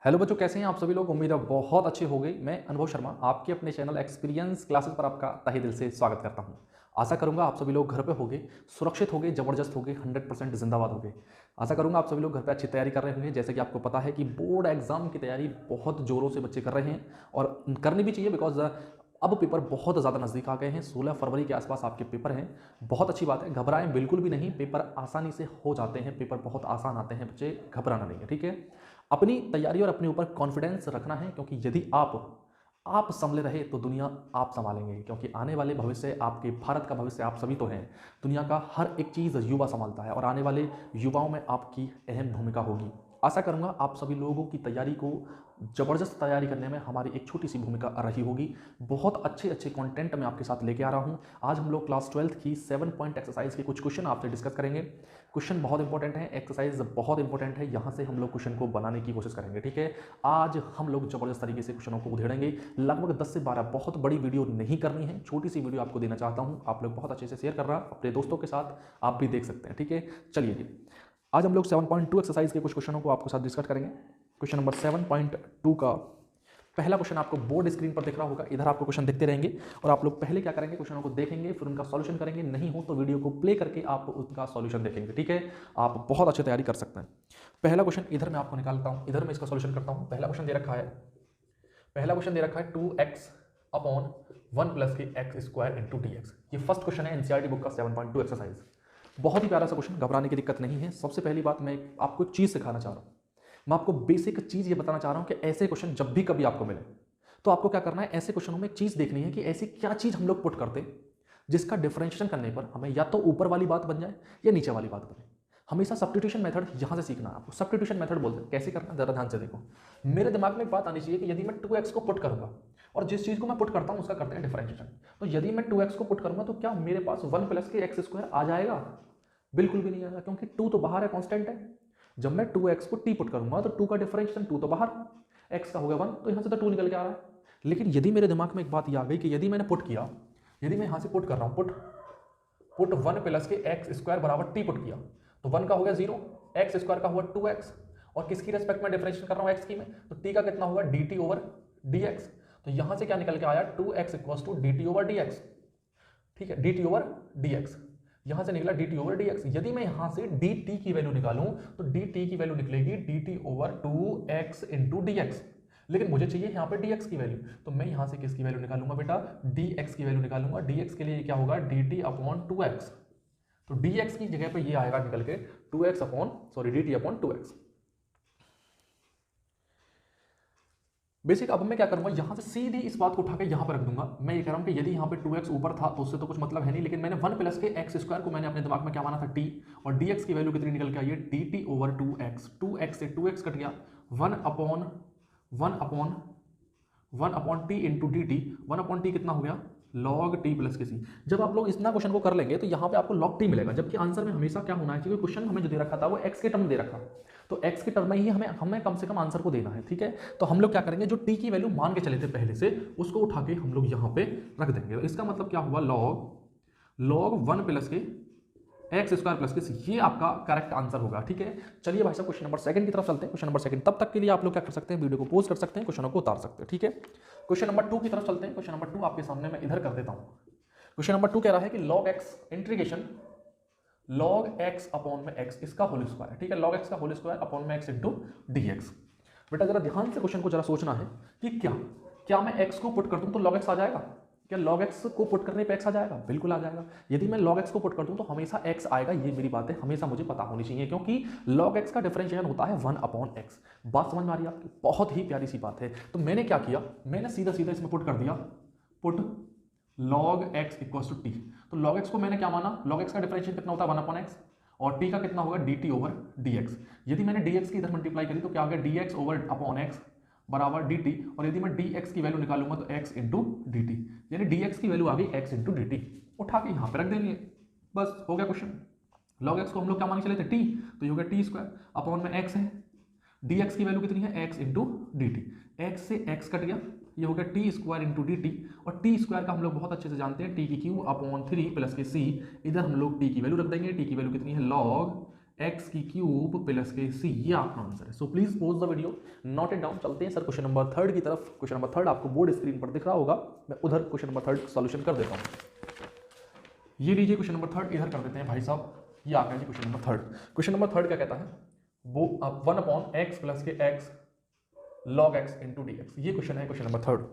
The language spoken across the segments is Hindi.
हेलो बच्चों, कैसे हैं आप सभी लोग। उम्मीद है बहुत अच्छे हो गए। मैं अनुभव शर्मा आपके अपने चैनल एक्सपीरियंस क्लासेस पर आपका तहे दिल से स्वागत करता हूं। आशा करूंगा आप सभी लोग घर पे होंगे, सुरक्षित होंगे, जबरदस्त होंगे, 100% जिंदाबाद होंगे। आशा करूंगा आप सभी लोग घर पे अच्छी तैयारी कर रहे होंगे। जैसे कि आपको पता है कि बोर्ड एग्जाम की तैयारी बहुत जोरों से बच्चे कर रहे हैं और करनी भी चाहिए, बिकॉज अब पेपर बहुत ज़्यादा नज़दीक आ गए हैं। 16 फरवरी के आसपास आपके पेपर हैं। बहुत अच्छी बात है, घबराएं बिल्कुल भी नहीं। पेपर आसानी से हो जाते हैं, पेपर बहुत आसान आते हैं बच्चे, घबराना नहीं है, ठीक है। अपनी तैयारी और अपने ऊपर कॉन्फिडेंस रखना है, क्योंकि यदि आप संभले रहे तो दुनिया आप संभालेंगे। क्योंकि आने वाले भविष्य, आपके भारत का भविष्य आप सभी तो हैं। दुनिया का हर एक चीज़ युवा संभालता है और आने वाले युवाओं में आपकी अहम भूमिका होगी। आशा करूंगा आप सभी लोगों की तैयारी को, ज़बरदस्त तैयारी करने में हमारी एक छोटी सी भूमिका रही होगी। बहुत अच्छे अच्छे कंटेंट मैं आपके साथ लेके आ रहा हूं। आज हम लोग क्लास 12th की 7 पॉइंट एक्सरसाइज के कुछ क्वेश्चन आपसे डिस्कस करेंगे। क्वेश्चन बहुत इंपॉर्टेंट है, एक्सरसाइज बहुत इंपॉर्टेंट है। यहाँ से हम लोग क्वेश्चन को बनाने की कोशिश करेंगे, ठीक है। आज हम लोग ज़बरदस्त तरीके से क्वेश्चनों को उधेड़ेंगे। लगभग 10 से 12, बहुत बड़ी वीडियो नहीं करनी है, छोटी सी वीडियो आपको देना चाहता हूँ। आप लोग बहुत अच्छे से शेयर कर रहा, अपने दोस्तों के साथ आप भी देख सकते हैं, ठीक है। चलिए जी, आज हम लोग 7.2 एक्सरसाइज के कुछ क्वेश्चनों को आपके साथ डिस्कस करेंगे। क्वेश्चन नंबर 7.2 का पहला क्वेश्चन आपको बोर्ड स्क्रीन पर दिख रहा होगा। इधर आपको क्वेश्चन दिखते रहेंगे और आप लोग पहले क्या करेंगे, क्वेश्चनों को देखेंगे, फिर उनका सॉल्यूशन करेंगे। नहीं हो तो वीडियो को प्ले करके आप उनका सॉल्यूशन देखेंगे, ठीक है। आप बहुत अच्छी तैयारी कर सकते हैं। पहला क्वेश्चन इधर मैं आपको निकालता हूं, इधर मैं इसका सॉल्यूशन करता हूं। पहला क्वेश्चन दे रखा है 2x अपॉन 1 प्लस के x square into d x. ये फर्स्ट क्वेश्चन है एनसीईआरटी बुक का 7.2 एक्सरसाइज। बहुत ही प्यारा सा क्वेश्चन, घबराने की दिक्कत नहीं है। सबसे पहली बात, मैं आपको एक चीज़ सिखाना चाह रहा हूँ। मैं आपको बेसिक चीज़ ये बताना चाह रहा हूँ कि ऐसे क्वेश्चन जब भी कभी आपको मिले तो आपको क्या करना है, ऐसे क्वेश्चनों में एक चीज़ देखनी है कि ऐसी क्या चीज़ हम लोग पुट करते हैं जिसका डिफरेंशिएशन करने पर हमें या तो ऊपर वाली बात बन जाए या नीचे वाली बात बने। हमेशा सब्स्टिट्यूशन मेथड यहां से सीखना है आपको। सब्स्टिट्यूशन मेथड बोलते हैं, कैसे करना है जरा ध्यान से देखो। मेरे दिमाग में एक बात आनी चाहिए कि यदि मैं 2x को पुट करूंगा और जिस चीज को मैं पुट करता हूं उसका करते हैं डिफरेंशिएशन, तो यदि मैं 2x को पुट करूंगा तो क्या मेरे पास 1 प्लस के एक्स स्क्वायर आ जाएगा? बिल्कुल भी नहीं आएगा, क्योंकि 2 तो बाहर है, कांस्टेंट है। जब मैं 2x को t पुट करूंगा तो 2 का डिफरेंशिएशन 2 तो बाहर, x का हो गया 1, तो यहां से तो 2 निकल के आ रहा है। लेकिन यदि मेरे दिमाग में एक बात ये आ गई कि यदि मैंने पुट किया, यदि मैं यहां से पुट कर रहा हूं, पुट पुट 1 प्लस के एक्स स्क्वायर बराबर टी पुट किया, तो 1 का हो गया 0, एक्स स्क्वायर का हुआ 2x, और किसकी रेस्पेक्ट में डिफरेंशिएशन कर रहा हूं, एक्स की में, तो टी का कितना होगा dt ओवर dx। तो यहां से क्या निकल के आया 2x equals to dt over dx, ठीक है, dt ओवर dx। यहां से निकला dt ओवर dx। यदि मैं यहां से dt की वैल्यू निकालूं तो dt की वैल्यू निकलेगी dt over 2x into dx। लेकिन मुझे चाहिए यहां पे dx की वैल्यू, तो मैं यहां से किसकी वैल्यू निकालूंगा बेटा, dx की वैल्यू निकालूंगा। dx के लिए क्या होगा dt अपॉन 2x, तो dx की जगह पे ये आएगा निकल के 2x upon dt upon 2x। Basic अब मैं क्या करूंगा, यहां से सीधी इस बात को उठा के यहां पर रख दूंगा। मैं ये कह रहा हूं कि यदि यहां पे 2x ऊपर था तो उससे तो कुछ मतलब है नहीं, लेकिन मैंने 1 प्लस के एक्स स्क्वायर को मैंने अपने दिमाग में क्या माना था, t, और dx की वैल्यू कितनी निकल के आई है, dt ओवर 2x। 2x से 2x कट गया, 1 upon 1 upon T into D T. 1 upon T कितना हो गया, लॉग टी प्लस के सी। जब आप लोग इस ना क्वेश्चन को कर लेंगे तो यहाँ पे आपको लॉग टी मिलेगा, जबकि आंसर में हमेशा क्या होना है, क्योंकि क्वेश्चन हमें जो दे रखा था वो एक्स के टर्म दे रखा, तो एक्स के टर्म में ही हमें कम से कम आंसर को देना है, ठीक है। तो हम लोग क्या करेंगे, जो टी की वैल्यू मान के चले थे पहले से, उसको उठा के हम लोग यहाँ पे रख देंगे। तो इसका मतलब क्या हुआ, लॉग 1 प्लस के एक्स स्क्वायर प्लस के, ये आपका करेक्ट आंसर होगा, ठीक है। चलिए भाई साहब क्वेश्चन नंबर 2 की तरफ चलते हैं। क्वेश्चन नंबर 2, तब तक के लिए आप लोग क्या कर सकते हैं, वीडियो को पॉज कर सकते हैं, क्वेश्चनों को उतार सकते हैं, ठीक है। क्वेश्चन नंबर 2 की तरफ चलते हैं। क्वेश्चन नंबर 2 आपके सामने मैं इधर कर देता हूं। क्वेश्चन नंबर 2 कह रहा है कि log x integration log x upon में x, इसका होल स्क्वायर है, ठीक है। log x का होल स्क्वायर अपॉन में x इंटू dx। बेटा जरा ध्यान से क्वेश्चन को जरा सोचना है कि क्या मैं x को पुट कर दूं तो log x आ जाएगा? क्या log x को पुट करने पे x आ जाएगा? बिल्कुल आ जाएगा। यदि मैं log x को पुट कर दूं तो हमेशा x आएगा, ये मेरी बात है, हमेशा मुझे पता होनी चाहिए, क्योंकि log x का डिफरेंशिएशन होता है 1 अपॉन x। बात समझ में आ रही है आपकी? बहुत ही प्यारी सी बात है। तो मैंने क्या किया, मैंने सीधा सीधा इसमें पुट कर दिया, put log x equals to t. तो log x को मैंने क्या माना, log x का डिफरेंशिएशन कितना होता है 1 अपॉन x, और t का कितना होगा dt ओवर dx। यदि मैंने dx की इधर मल्टीप्लाई करी तो क्या आ गया, dx ओवर अपॉन x बराबर dt, और यदि मैं dx की वैल्यू निकालूंगा तो x इंटू dt, यानी dx की वैल्यू आ गई x इंटू dt। उठा के यहाँ पे रख देंगे, बस हो गया क्वेश्चन। log x को हम लोग क्या मान चले थे, t, तो ये हो गया टी स्क्वायर अपॉन में x है, dx की वैल्यू कितनी है x इंटू dt। x से x कट गया, ये हो गया T square into D t, और टी स्क्वायर का हम लोग बहुत अच्छे से जानते हैं टी की क्यू अपॉन 3 प्लस के सी। इधर हम लोग टी की वैल्यू रख देंगे, टी की वैल्यू कितनी है, लॉग एक्स की क्यूब प्लस के सी, ये आपका आंसर है। So please pause the video, note it down. चलते हैं सर क्वेश्चन नंबर 3 की तरफ। क्वेश्चन नंबर 3 आपको बोर्ड स्क्रीन पर दिख रहा होगा, मैं उधर क्वेश्चन नंबर 3 सॉल्यूशन कर देता हूँ। ये लीजिए क्वेश्चन नंबर 3 इधर कर देते हैं भाई साहब, ये आ गया जी क्वेश्चन नंबर 3। क्वेश्चन नंबर 3 क्या कहता है, वो 1/x प्लस के x log x into d x, ये क्वेश्चन है क्वेश्चन नंबर 3।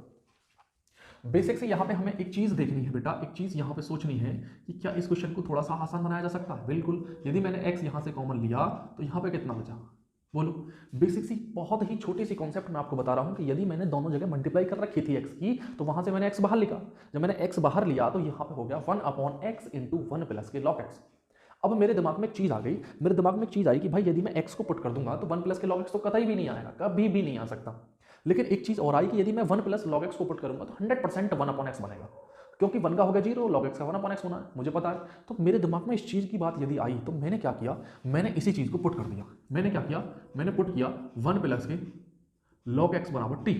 बेसिक से यहाँ पे हमें एक चीज देखनी है बेटा, एक चीज यहाँ पे सोचनी है कि क्या इस क्वेश्चन को थोड़ा सा आसान बनाया जा सकता है। बिल्कुल, यदि मैंने x यहाँ से कॉमन लिया तो यहाँ पे कितना बचा, बोलो। बेसिक सी बहुत ही छोटी सी कॉन्सेप्ट मैं आपको बता रहा हूँ कि यदि मैंने दोनों जगह मल्टीप्लाई कर रखी थी x की, तो वहां से मैंने x बाहर लिखा। जब मैंने x बाहर लिया तो यहाँ पे हो गया 1/x इंटू 1 प्लस के log x। अब मेरे दिमाग में एक चीज आ गई, मेरे दिमाग में एक चीज आई कि भाई यदि मैं x को पुट कर दूंगा तो 1 प्लस के log x तो कतई भी नहीं आएगा, कभी भी नहीं आ सकता। लेकिन एक चीज और आई कि यदि मैं 1 प्लस log x को पुट करूंगा तो 100% 1/x बनेगा, क्योंकि 1 का हो गया 0, log x का 1/x होना है, मुझे पता है। तो मेरे दिमाग में इस चीज की बात यदि आई तो मैंने क्या किया, मैंने इसी चीज को पुट कर दिया। मैंने क्या किया, मैंने पुट किया 1 प्लस के log x बराबर t।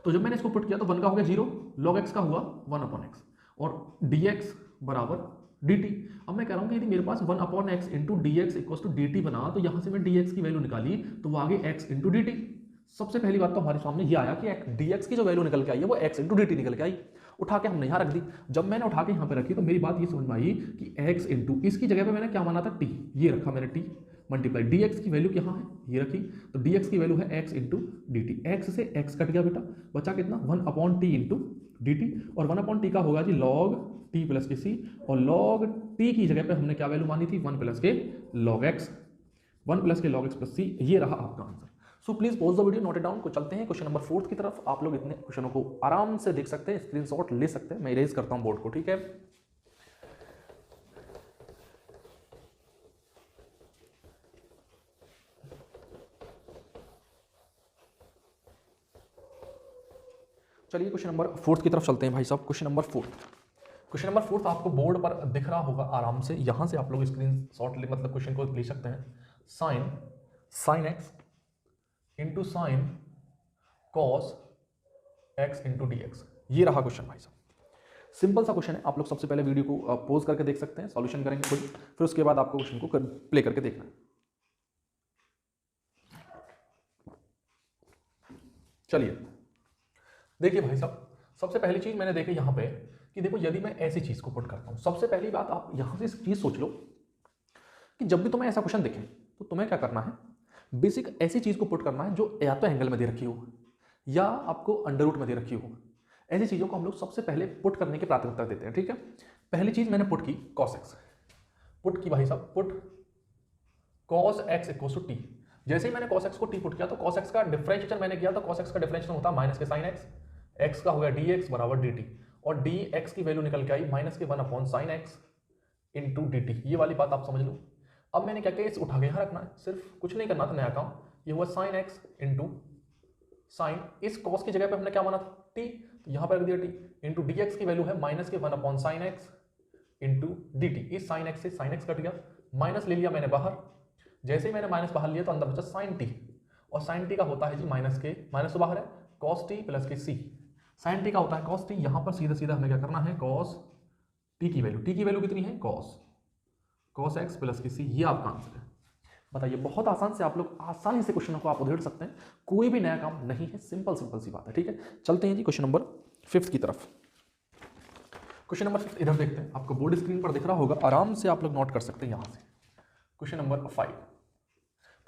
तो जब मैंने इसको पुट किया तो 1 का हो गया 0, log x का हुआ 1/x और dx बराबर dt। अब मैं कह रहा हूं कि यदि मेरे पास 1/x into d x equal to d t बना, तो यहां से मैं dx की वैल्यू निकाली तो वो आगे x इंटू डी टी। सबसे पहली बात तो हमारे सामने ये आया कि dx की जो वैल्यू निकल के आई है वो x इंटू डी टी निकल के आई। उठा के हमने यहाँ रख दी। जब मैंने उठा के यहाँ पे रखी तो मेरी बात ये समझ में आई कि x इंटू इसकी जगह पे मैंने क्या माना था, t, ये रखा मैंने t मल्टीप्लाई dx की वैल्यू यहाँ है, ये रखी। तो dx की वैल्यू है x into D T. X से x कट गया बेटा, बचा कितना 1/t इंटू डी टी, और 1/t का होगा जी log t प्लस के c, और log t की जगह पे हमने क्या वैल्यू मानी थी, 1 प्लस के log x, 1 प्लस के log x प्लस c। ये रहा आपका answer. So please pause the video, note it down. को चलते हैं क्वेश्चन नंबर 4 की तरफ। आप लोग इतने क्वेश्चनों को आराम से देख सकते हैं, स्क्रीनशॉट ले सकते हैं। मैं इरेज करता हूं बोर्ड को, ठीक है। चलिए क्वेश्चन नंबर 4 की तरफ चलते हैं भाई साहब। क्वेश्चन नंबर 4, क्वेश्चन नंबर 4 आपको बोर्ड पर दिख रहा होगा आराम से, यहां से आप लोग स्क्रीनशॉट ले, मतलब क्वेश्चन को ले सकते हैं। Sine x into sine cos x into d x, ये रहा क्वेश्चन भाई साहब। सिंपल सा क्वेश्चन है। आप लोग सबसे पहले वीडियो को पॉज करके देख सकते हैं, सॉल्यूशन करेंगे खुद, फिर उसके बाद आपको क्वेश्चन को प्ले करके देखना है। चलिए देखिए भाई साहब, सबसे पहली चीज मैंने देखी यहां पे कि देखो यदि मैं ऐसी चीज को पुट करता हूं, सबसे पहली बात आप यहां से इस चीज सोच लो कि जब भी तुम्हें ऐसा क्वेश्चन दिखे तो तुम्हें क्या करना है, बेसिक ऐसी चीज को पुट करना है जो या तो एंगल में दे रखी हो या आपको अंडर रूट में दे रखी हो। ऐसी चीजों को हम लोग सबसे पहले पुट करने की प्राथमिकता देते हैं, ठीक है। पहली चीज मैंने पुट की cos x, पुट की भाई साहब, put cos x equal to t. जैसे ही मैंने cos x को t पुट किया तो cos x का डिफरेंशिएशन मैंने किया तो cos x का डिफरेंशिएशन होता है माइनस के sin x, x का हो गया dx बराबर dt, और dx की वैल्यू निकल के आई माइनस के 1/sin x इंटू dt। ये वाली बात आप समझ लो। अब मैंने क्या किया, इस उठा के यहाँ रखना है, सिर्फ कुछ नहीं करना था, नया काम। ये हुआ sin x इंटू साइन, इस cos की जगह पे हमने क्या माना था, t, तो यहाँ पर रख दिया t, इंटू dx की वैल्यू है माइनस के 1/sin x इंटू dt। इस sin x से sin x कट गया, माइनस ले लिया मैंने बाहर। जैसे ही मैंने माइनस बाहर लिया तो अंदर बचा sin t, और sin t का होता है जी माइनस तो बाहर है cos t प्लस के c। sin t का होता है cos t, यहाँ पर सीधा सीधा हमें क्या करना है, cos t की वैल्यू कितनी है, cos x प्लस के c, ये आपका आंसर है। बताइए, बहुत आसान से आप लोग आसानी से क्वेश्चनों को आप उधेड़ सकते हैं, कोई भी नया काम नहीं है, सिंपल सी बात है, ठीक है। चलते हैं जी क्वेश्चन नंबर 5 की तरफ। क्वेश्चन नंबर 5 इधर देखते हैं, आपको बोर्ड स्क्रीन पर दिख रहा होगा, आराम से आप लोग नोट कर सकते हैं यहां से। क्वेश्चन नंबर 5,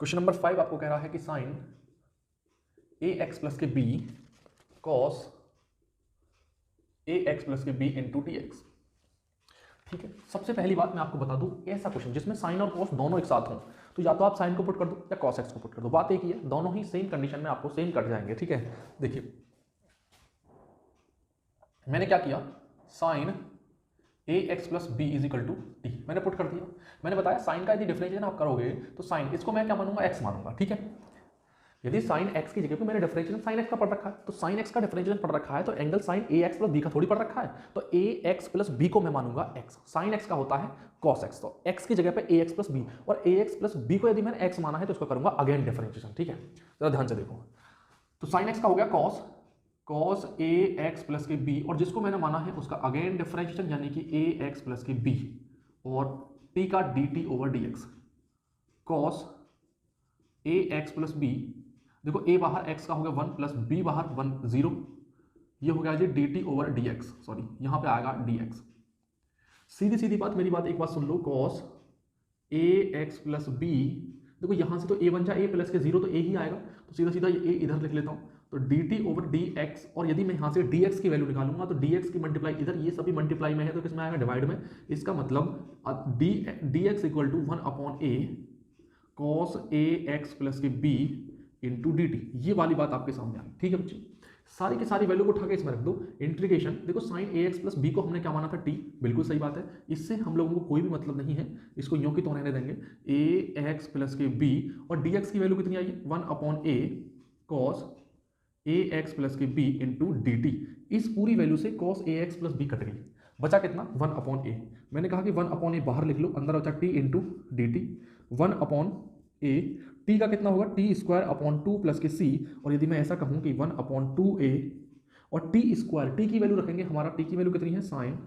क्वेश्चन नंबर 5 आपको कह रहा है कि साइन ax प्लस के b cos ax प्लस के b इंटू dx, ठीक है। सबसे पहली बात मैं आपको बता दूं, ऐसा क्वेश्चन जिसमें साइन और कॉस दोनों एक साथ हों, तो या तो आप साइन को पुट कर दो या कॉस एक्स को पुट कर दो, बात एक ही है, दोनों ही सेम कंडीशन में आपको सेम कट जाएंगे, ठीक है। देखिए मैंने क्या किया, sine ax plus b is equal to t मैंने पुट कर दिया। मैंने बताया साइन का यदि डिफरेंशिएशन आप करोगे तो साइन, इसको मैं क्या मानूंगा, x मानूंगा, ठीक है। यदि साइन x की जगह पे मैंने डिफरेंशिएशन साइन x का पढ़ रखा है, तो साइन x का डिफरेंशिएशन पढ़ रखा है तो angle sine ax plus b का थोड़ी पढ़ रखा है, तो ax प्लस b को मैं मानूंगा x। साइन x का होता है cos x, तो x की जगह पे ax प्लस b, और ax प्लस b को यदि मैंने x माना है तो इसको करूंगा अगेन डिफरेंशिएशन, ठीक है। जरा ध्यान से देखो, तो साइन x का हो गया cos ax प्लस के b, और जिसको मैंने माना है उसका अगेन डिफरेंशिएशन यानी कि ax प्लस के b, और t का dt over dx, cos a x plus B, देखो ए बाहर एक्स का हो गया 1 प्लस बी बाहर 1 0, ये हो गया G D T over D x, sorry यहाँ पे आएगा डी एक्स। सीधी सीधी बात, मेरी बात एक बात सुन लो, cos a x plus B, देखो यहाँ से तो ए बन जाए ए प्लस के 0 तो ए ही आएगा, तो सीधा सीधा ये ए इधर लिख लेता हूँ, तो D T over D x, और यदि मैं यहाँ से डी एक्स की वैल्यू निकालूंगा तो डी एक्स की मल्टीप्लाई इधर, ये सभी मल्टीप्लाई में है तो किसमें आएगा, डिवाइड में। इसका मतलब d x equal to 1 upon a cos a x plus के बी इंटू डी टी, ये वाली बात आपके सामने आई। ठीक है बच्चे, सारी की सारी वैल्यू को उठा के इसमें रख दो। इंटीग्रेशन, देखो साइन ए एक्स प्लस बी को हमने क्या माना था, टी, बिल्कुल सही बात है, इससे हम लोगों को कोई भी मतलब नहीं है, इसको यूं की तो रहने देंगे। ए एक्स प्लस के बी, और डी एक्स की वैल्यू कितनी आई, 1 upon a cos a x plus के बी इंटू डी टी। इस पूरी वैल्यू से cos a x plus B cut गई, बचा कितना, 1 अपॉन ए। मैंने कहा कि 1 अपॉन ए बाहर लिख लो, अंदर बचा T into D T. 1 upon A, T का कितना होगा, टी स्क्वायर अपॉन 2 प्लस के सी, और यदि मैं ऐसा कहूं कि 1 अपॉन 2 ए और टी स्क्वायर, टी की वैल्यू रखेंगे, हमारा टी की वैल्यू कितनी है, साइन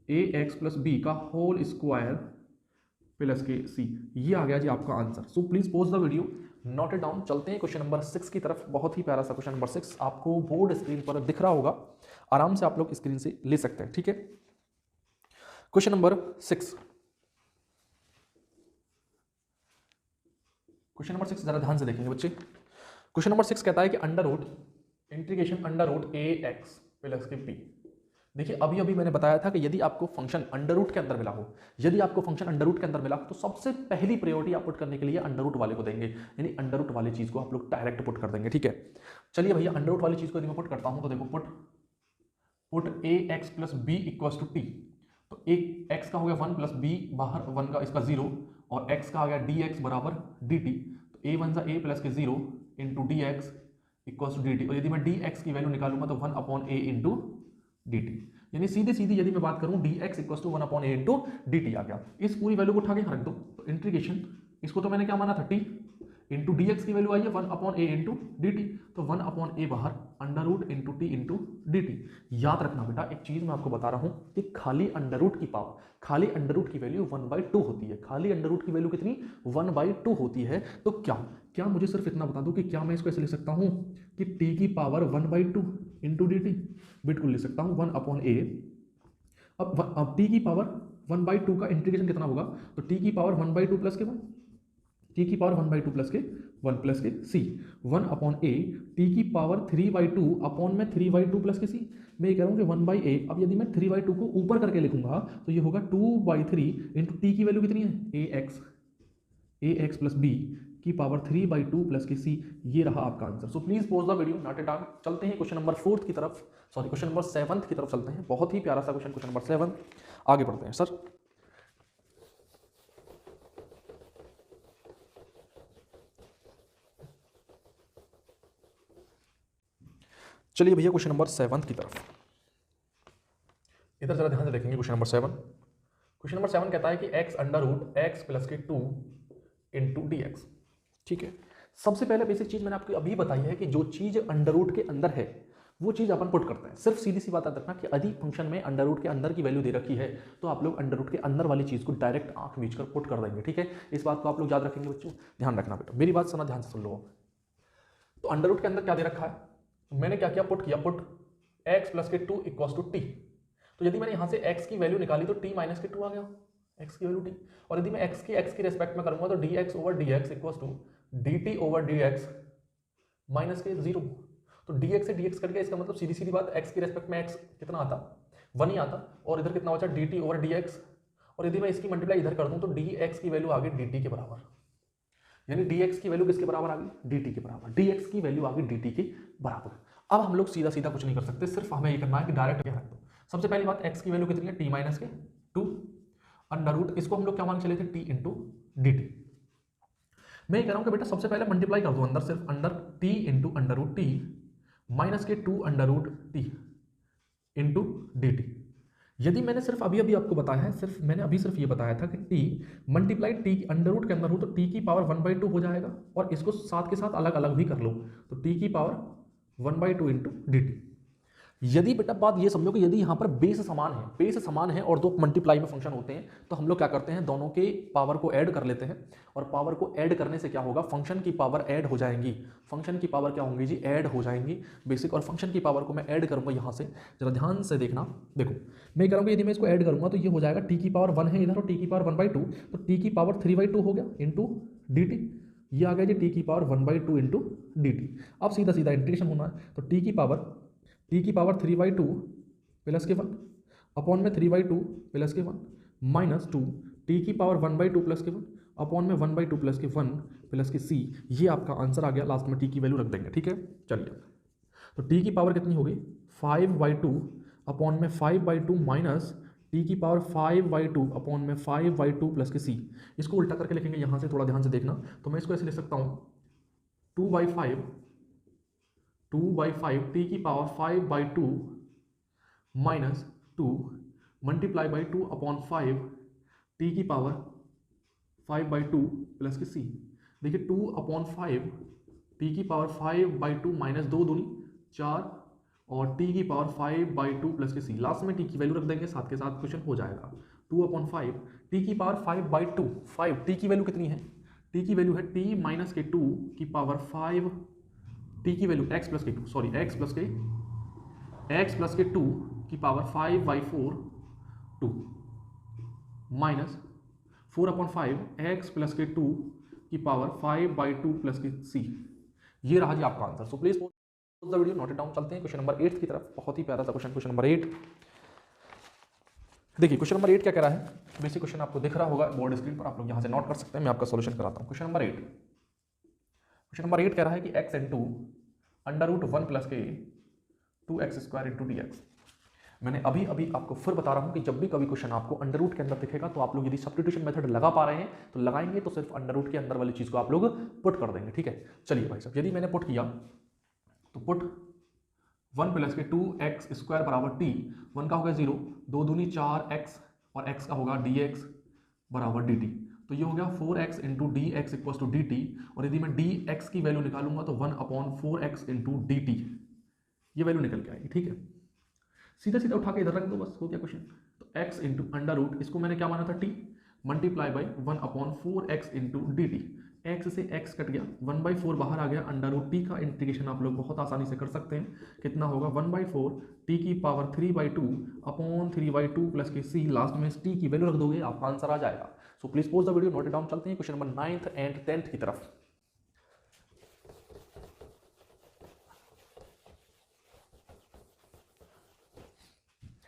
ए एक्स प्लस बी का होल स्क्वायर प्लस के सी, ये आ गया जी आपका answer. So please pause the video, note it down. चलते हैं क्वेश्चन नंबर 6 की तरफ। बहुत ही प्यारा सा क्वेश्चन नंबर 6 आपको बोर्ड स्क्रीन पर दिख रहा होगा, आराम से आप लोग स्क्रीन से ले सकते हैं। ठीक है, क्वेश्चन नंबर 6, क्वेश्चन नंबर 6 जरा ध्यान से देखेंगे बच्चे। क्वेश्चन नंबर 6 कहता है कि under root integration under root A x plus K P. देखिए अभी अभी मैंने बताया था कि यदि आपको फंक्शन अंडर रूट के अंदर मिला हो, यदि आपको फंक्शन अंडर रूट के अंदर मिला हो तो सबसे पहली प्रायोरिटी आप पुट करने के लिए अंडर रूट वाले को देंगे, यानी अंडर रूट वाली चीज को आप लोग डायरेक्ट पुट कर देंगे। ठीक है, चलिए भैया अंडर रूट वाली चीज को यदि मैं पुट करता हूं तो देखो put a x plus b equals to t, तो एक एक्स का हो गया 1 प्लस बी बाहर 1 का इसका 0, और x का आ गया डी एक्स बराबर डी टी, तो ए वन सा ए प्लस के 0 into d x equals to d t, और यदि मैं डी एक्स की वैल्यू निकालूंगा तो 1 अपॉन ए इंटू डी टी, यानी सीधे सीधी यदि मैं बात करूं D x equals to 1 upon A into D T आ गया। इस पूरी वैल्यू को उठा के रख दो, तो इंटीग्रेशन, इसको तो मैंने क्या माना था, टी इंटू डी एक्स की वैल्यू आई है 1 अपॉन ए इंटू डी टी, तो 1 अपॉन ए बाहर under root into t into D t. याद रखना बेटा, एक चीज मैं आपको बता रहा हूं कि खाली अंडर रूट की पावर, खाली अंडर रूट की वैल्यू 1/2 होती है, खाली अंडर रूट की वैल्यू कितनी, 1/2 होती है। तो क्या मुझे सिर्फ इतना बता दो कि क्या मैं इसको ऐसे लिख सकता हूं कि टी की पावर 1/2 इंटू डी टी, बिल्कुल लिख सकता हूं 1 अपॉन ए। अब टी की पावर 1/2 का इंटीग्रेशन कितना होगा, तो टी की पावर 1/2 प्लस के 1, टी की पावर 1/2 प्लस के 1 प्लस के सी, 1 अपॉन ए, टी की पावर 3/2 अपॉन में 3/2 प्लस के सी। मैं ये कह रहा हूँ कि 1/a, अब यदि मैं 3/2 को ऊपर करके लिखूंगा तो ये होगा 2/3 इंटू टी की वैल्यू कितनी है, ए एक्स प्लस बी की पावर 3/2 प्लस के सी, ये रहा आपका answer. So please pause the video, note it down. चलते हैं क्वेश्चन नंबर 4 की तरफ, सॉरी क्वेश्चन नंबर 7 की तरफ चलते हैं। बहुत ही प्यारा सा क्वेश्चन, क्वेश्चन नंबर 7, आगे बढ़ते हैं सर। चलिए भैया क्वेश्चन नंबर 7 की तरफ, इधर जरा ध्यान से देखेंगे। क्वेश्चन नंबर 7, क्वेश्चन नंबर 7 कहता है कि x under root x plus के 2 इंटू डी एक्स। ठीक है, सबसे पहले बेसिक चीज मैंने आपको अभी बताई है कि जो चीज अंडर रूट के अंदर है वो चीज अपन पुट करते हैं। सिर्फ सीधी सी बात याद रखना कि यदि फंक्शन में अंडर रूट के अंदर की वैल्यू दे रखी है तो आप लोग अंडर रूट के अंदर वाली चीज को डायरेक्ट आंख मीच कर पुट कर देंगे। ठीक है, इस बात को आप लोग याद रखेंगे बच्चों, ध्यान रखना बेटा, मेरी बात सुना ध्यान से सुन लो। तो अंडर रूट के अंदर क्या दे रखा है, मैंने क्या किया, पुट किया, पुट x प्लस के 2 इक्वल्स टू टी। तो यदि मैंने यहाँ से x की वैल्यू निकाली तो t माइनस के 2 आ गया, x की वैल्यू t, और यदि मैं x की रेस्पेक्ट में करूंगा तो dx over dx equals to dt over dx minus के 0। तो dx से dx कट गया, इसका मतलब सीधी सीधी बात x की रेस्पेक्ट में x कितना आता, 1 ही आता, और इधर कितना बचा dt ओवर dx, और यदि मैं इसकी मल्टीप्लाई इधर कर दूं तो dx की वैल्यू आ गई dt के बराबर, यानी dx की वैल्यू किसके बराबर आ गई, dt के बराबर, dx की वैल्यू आ गई dt के बराबर। अब हम लोग सीधा सीधा कुछ नहीं कर सकते, सिर्फ हमें ये करना है कि डायरेक्ट क्या रख दो। सबसे पहली बात x की वैल्यू कितनी है, t माइनस के 2 अंडर रूट, इसको हम लोग क्या मान चले थे, t इंटू डी टी। मैं ये कह रहा हूँ कि बेटा सबसे पहले मल्टीप्लाई कर दो अंदर, सिर्फ under t into under root t minus के 2 under root t into D t. यदि मैंने सिर्फ अभी अभी आपको बताया है, सिर्फ ये बताया था कि t multiply t under root के अंदर हो तो t की पावर 1/2 हो जाएगा, और इसको साथ के साथ अलग अलग भी कर लो तो t की पावर 1/2 इंटू डी टी। यदि बेटा बात ये समझो कि यदि यहाँ पर बेस समान है और दो मल्टीप्लाई में फंक्शन होते हैं, तो हम लोग क्या करते हैं, दोनों के पावर को ऐड कर लेते हैं, और पावर को ऐड करने से क्या होगा, फंक्शन की पावर ऐड हो जाएंगी। फंक्शन की पावर क्या होंगी जी, ऐड हो जाएंगी बेसिक, और फंक्शन की पावर को मैं ऐड करूंगा यहाँ से, जरा ध्यान से देखना। देखो मैं करूँगा, यदि मैं इसको ऐड करूंगा तो ये हो जाएगा टी की पावर 1 है इधर और टी की पावर 1/2, तो टी की पावर 3/2 हो गया इंटू डी टी। ये आ गया जी टी की पावर 1/2 इंटू डी टी। अब सीधा सीधा इंटीग्रेशन होना है, तो टी की पावर 3/2 प्लस के 1 अपॉन में 3/2 प्लस के 1 माइनस 2 टी की पावर 1/2 प्लस के 1 अपॉन में 1/2 प्लस के 1 प्लस के सी। ये आपका आंसर आ गया। लास्ट में टी की वैल्यू रख देंगे, ठीक है। चलिए, तो टी की पावर कितनी होगी, 5/2 अपॉन में 5/2 माइनस टी की पावर 5/2 अपॉन में 5/2 प्लस के सी। इसको उल्टा करके लिखेंगे यहाँ से, थोड़ा ध्यान से देखना। तो मैं इसको ऐसे लिख सकता हूँ 2/5 टी की power 5/2 minus 2 multiply by 2 upon 5 T की पावर 5/2 प्लस के सी। देखिए 2/5 टी की पावर 5/2 माइनस 2 दूनी 4 और टी की पावर 5/2 प्लस के सी। लास्ट में टी की वैल्यू रख देंगे, साथ के साथ क्वेश्चन हो जाएगा। 2/5 टी की पावर 5/2, 5 टी की वैल्यू कितनी है, टी की वैल्यू है टी माइनस के 2 की पावर 5, टी की वैल्यू एक्स प्लस के 2, सॉरी एक्स प्लस के 2 की पावर 5/4 2 माइनस 4/5 एक्स प्लस के 2 की पावर 5/2 प्लस के सी। ये रहा जी आपका answer. So please pause the video, note it down. चलते हैं क्वेश्चन नंबर 8 की तरफ। बहुत ही प्यारा सा क्वेश्चन, क्वेश्चन नंबर 8। देखिए क्वेश्चन नंबर 8 क्या कह रहा है। बेसिक क्वेश्चन आपको दिख रहा होगा बोर्ड स्क्रीन पर, आप लोग यहाँ से नोट कर सकते हैं। मैं आपका सॉल्यूशन कराता हूँ। क्वेश्चन नंबर 8 कह रहा है कि x इंटू √1 प्लस के 2x² इंटू dx। मैंने अभी आपको फिर बता रहा हूं कि जब भी कभी क्वेश्चन आपको अंडर रूट के अंदर दिखेगा तो आप लोग यदि सब्स्टिट्यूशन मेथड लगा पा रहे हैं तो लगाएंगे, तो सिर्फ अंडर रूट के अंदर वाली चीज को आप लोग पुट कर देंगे, ठीक है। चलिए भाई साहब, यदि मैंने पुट किया तो पुट 1 प्लस के 2x² बराबर t, 1 का होगा 0, 2 दूनी 4x और x का होगा dx बराबर dt। तो ये हो गया 4x into d x equal to d t, और यदि मैं dx की वैल्यू निकालूंगा तो 1/4x इंटू डी टी, ये वैल्यू निकल के आएगी, ठीक है। सीधा सीधा उठा के इधर रख दो, बस हो गया क्वेश्चन। तो x इंटू अंडर रूट, इसको मैंने क्या माना था t, multiply by 1/4x into D T. x से x कट गया, 1/4 बाहर आ गया, अंडर रूट t का इंटीग्रेशन आप लोग बहुत आसानी से कर सकते हैं। कितना होगा 1/4 t की पावर 3/2 अपॉन 3/2 प्लस के c। लास्ट में t की वैल्यू रख दोगे, आपका आंसर आ जाएगा। So please pause the video, note it down. चलते हैं question number 9th and 10th की तरफ।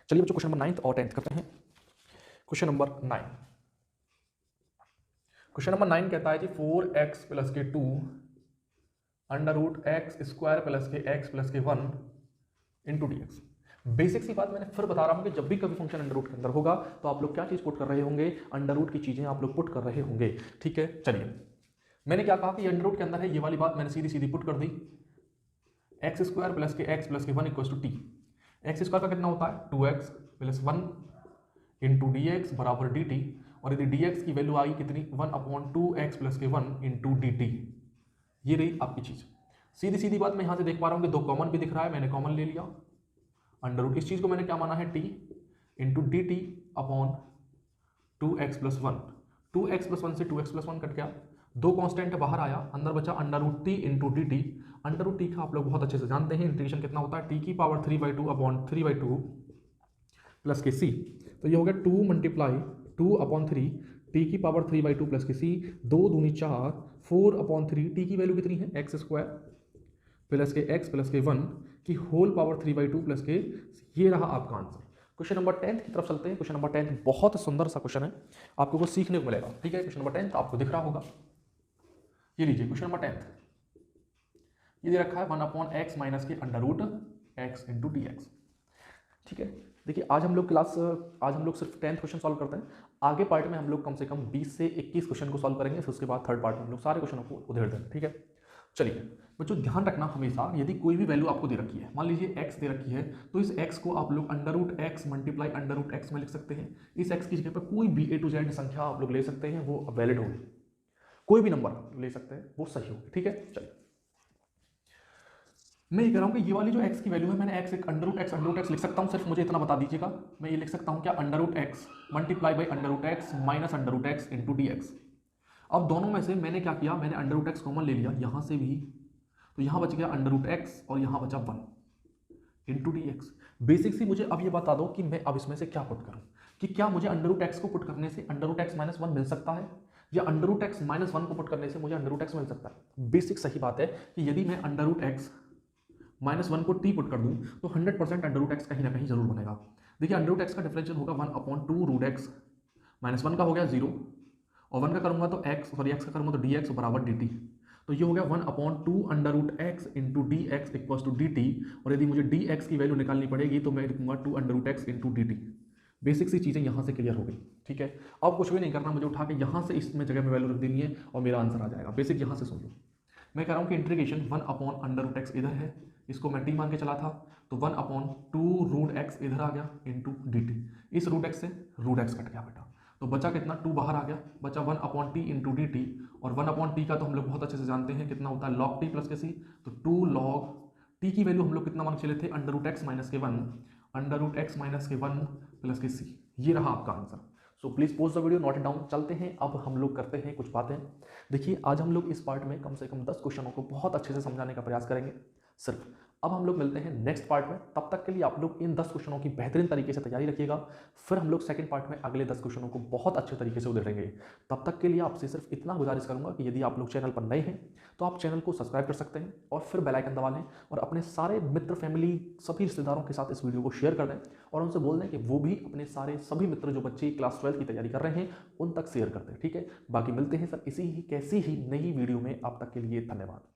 चलिए बच्चों, क्वेश्चन नंबर 9th और 10th करते हैं। क्वेश्चन नंबर 9, क्वेश्चन नंबर 9 कहता है जी 4x प्लस के 2 अंडर रूट x² प्लस के x प्लस के 1 इंटू dx। बेसिक सी बात मैंने फिर बता रहा हूं कि जब भी कभी फंक्शन अंडर रूट के अंदर होगा तो आप लोग क्या चीज पुट कर रहे होंगे, अंडर रूट की चीजें आप लोग पुट कर रहे होंगे, ठीक है। चलिए, मैंने क्या कहा कि अंडर रूट के अंदर है, ये वाली बात मैंने सीधी सीधी पुट कर दी। x² प्लस के x प्लस के 1 इक्वल टू t। x² का कितना होता है 2x plus 1 into d x बराबर डी टी, और यदि dx की वैल्यू आई कितनी 1/2x प्लस के 1 इंटू डी टी। ये रही आपकी चीज। सीधी सीधी बात मैं यहां से देख पा रहा हूं कि 2 कॉमन भी दिख रहा है, मैंने कॉमन ले लिया। अंडर रूट, इस चीज को मैंने क्या माना है t into D T upon 2x plus 1। 2x plus 1 से 2x प्लस 1 कट गया, 2 कांस्टेंट बाहर आया, अंदर बचा under root t into D t. Under root t का आप लोग बहुत अच्छे से जानते हैं इंटीग्रेशन कितना होता है, t की पावर 3/2 अपॉन 3/2 प्लस के c। तो ये हो गया 2 मल्टीप्लाई 2/3 t की पावर 3/2 प्लस के c, 2 दूनी 4, 4/3 t की वैल्यू कितनी है x² प्लस के x प्लस के 1 की होल पावर 3/2 प्लस के। ये रहा आपका आंसर। क्वेश्चन नंबर 10th की तरफ चलते हैं। क्वेश्चन नंबर 10th बहुत सुंदर सा क्वेश्चन है, आपको कुछ सीखने को मिलेगा, ठीक है। क्वेश्चन नंबर 10th आपको दिख रहा होगा, ये लीजिए क्वेश्चन नंबर 10th। ये दे रखा है 1/x माइनस के under root x into d x, ठीक है। देखिए आज हम लोग सिर्फ 10th क्वेश्चन सॉल्व करते हैं। आगे पार्ट में हम लोग कम से कम 20 से 21 क्वेश्चन को सॉल्व करेंगे, फिर उसके बाद थर्ड पार्ट में हम लोग सारे क्वेश्चनों को उधेड़ देंगे, ठीक है। चलिए बच्चों, ध्यान रखना हमेशा, यदि कोई भी वैल्यू आपको दे रखी है, मान लीजिए x दे रखी है, तो इस x को आप लोग under root x multiply under root x में लिख सकते हैं। इस x की जगह पर कोई भी a to z संख्या आप लोग ले सकते हैं, वो वैलिड होगी। कोई भी नंबर ले सकते हैं, वो सही होगी, ठीक है। चलिए मैं ये कह रहा हूँ कि ये वाली जो x की वैल्यू है, मैंने x एक अंडर रूट एक्स लिख सकता हूँ, सिर्फ मुझे इतना बता दीजिएगा। मैं ये लिख सकता हूँ क्या, under root x multiply by under root x minus under root x into d x. अब दोनों में से मैंने क्या किया, मैंने अंडर रूट एक्स कॉमन ले लिया यहाँ से भी, तो यहाँ बच गया अंडर रूट एक्स और यहाँ बचा 1 इंटू डी एक्स। बेसिक सी मुझे अब ये बता दो कि मैं अब इसमें से क्या पुट करूँ, कि क्या मुझे अंडर रूट एक्स को पुट करने से अंडर रूट एक्स माइनस 1 मिल सकता है, या अंडर रूट एक्स माइनस 1 को पुट करने से मुझे अंडर रूट एक्स मिल सकता है। बेसिक सही बात है कि यदि मैं अंडर रूट एक्स माइनस 1 को टी पुट कर दूं तो 100% अंडर रूट एक्स कहीं ना कहीं जरूर बनेगा। देखिए अंडर रूट एक्स का डिफरेंशियल होगा 1/2 रूट एक्स, माइनस 1 का हो गया 0 और 1 का करूंगा तो एक्स का करूंगा तो डी एक्स बराबर डी टी। तो ये हो गया 1/2 under root x into d x equals to d t. और यदि मुझे डी एक्स की वैल्यू निकालनी पड़ेगी तो मैं लिखूंगा 2 under root x into D T. Basic सी चीज़ें यहाँ से क्लियर हो गई, ठीक है। अब कुछ भी नहीं करना, मुझे उठा के यहाँ से इसमें जगह में वैल्यू रख देनी है और मेरा आंसर आ जाएगा। बेसिक यहाँ से सुन लो, मैं कह रहा हूँ कि इंटीग्रेशन 1 अंडर रूट एक्स इधर है, इसको मैं टी मान के चला था, तो 1/2 रूट एक्स इधर आ गया इंटू डी टी। इस रूट एक्स से रूट एक्स कट गया बेटा, तो बचा कितना, 2 बाहर आ गया, बचा 1/t इंटू डी टी। और 1/t का तो हम लोग बहुत अच्छे से जानते हैं कितना होता है, log t प्लस के सी। तो 2 log t की वैल्यू हम लोग कितना मान के चले थे, अंडर रूट एक्स माइनस के 1, अंडर रूट एक्स माइनस के 1 प्लस के सी। ये रहा आपका answer. So please post the video, note it down. चलते हैं अब हम लोग करते हैं कुछ बातें। देखिए आज हम लोग इस पार्ट में कम से कम 10 क्वेश्चनों को बहुत अच्छे से समझाने का प्रयास करेंगे सिर्फ। अब हम लोग मिलते हैं नेक्स्ट पार्ट में, तब तक के लिए आप लोग इन 10 क्वेश्चनों की बेहतरीन तरीके से तैयारी रखिएगा। फिर हम लोग सेकंड पार्ट में अगले 10 क्वेश्चनों को बहुत अच्छे तरीके से उधेड़ेंगे। तब तक के लिए आपसे सिर्फ इतना गुजारिश करूंगा कि यदि आप लोग चैनल पर नए हैं तो आप चैनल को सब्सक्राइब कर सकते हैं और फिर बेल आइकन दबा लें और अपने सारे मित्र, फैमिली, सभी रिश्तेदारों के साथ इस वीडियो को शेयर कर दें और उनसे बोल दें कि वो भी अपने सारे सभी मित्र जो बच्चे क्लास 12 की तैयारी कर रहे हैं उन तक शेयर करते हैं, ठीक है। बाकी मिलते हैं सर इसी ही कैसी ही नई वीडियो में, अब तक के लिए धन्यवाद।